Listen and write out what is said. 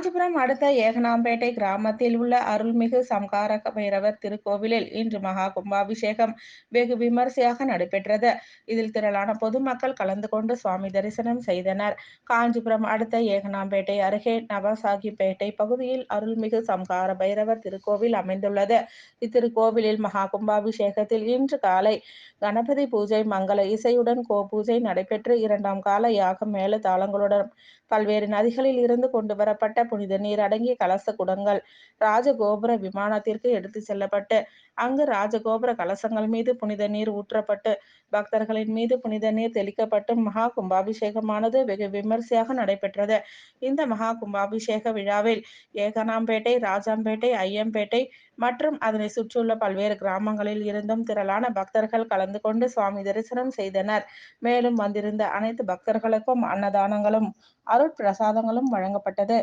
காஞ்சிபுரம் அடுத்த ஏகனாம்பேட்டை கிராமத்தில் உள்ள அருள்மிகு சம்கார பைரவர் திருக்கோவிலில் இன்று மகா கும்பாபிஷேகம் வெகு விமரிசையாக நடைபெற்றது. இதில் திரளான பொதுமக்கள் கலந்து கொண்டு சுவாமி தரிசனம் செய்தனர். காஞ்சிபுரம் அடுத்த ஏகனாம்பேட்டை அருகே நவசாகிப்பேட்டை பகுதியில் அருள்மிகு சம்கார பைரவர் திருக்கோவில் அமைந்துள்ளது. இத்திருக்கோவிலில் மகா கும்பாபிஷேகத்தில் இன்று காலை கணபதி பூஜை, மங்கள இசையுடன் கோபூஜை நடைபெற்று இரண்டாம் கால யாகம் மேள தாளங்களுடன் பல்வேறு நதிகளில் இருந்து கொண்டு வரப்பட்ட புனித நீர் அடங்கிய கலச குடங்கள் ராஜகோபுர விமானத்திற்கு எடுத்து செல்லப்பட்டு அங்கு ராஜகோபுர கலசங்கள் மீது புனித நீர் ஊற்றப்பட்டு பக்தர்களின் மீது புனித நீர் தெளிக்கப்பட்டு மகா கும்பாபிஷேகமானது வெகு விமரிசையாக நடைபெற்றது. இந்த மகா கும்பாபிஷேக விழாவில் ஏகனாம்பேட்டை, ராஜாம்பேட்டை, ஐயம்பேட்டை மற்றும் அதனை சுற்றியுள்ள பல்வேறு கிராமங்களில் இருந்தும் திரளான பக்தர்கள் கலந்து கொண்டு சுவாமி தரிசனம் செய்தனர். மேலும் வந்திருந்த அனைத்து பக்தர்களுக்கும் அன்னதானங்களும் அருட்பிரசாதங்களும் வழங்கப்பட்டது.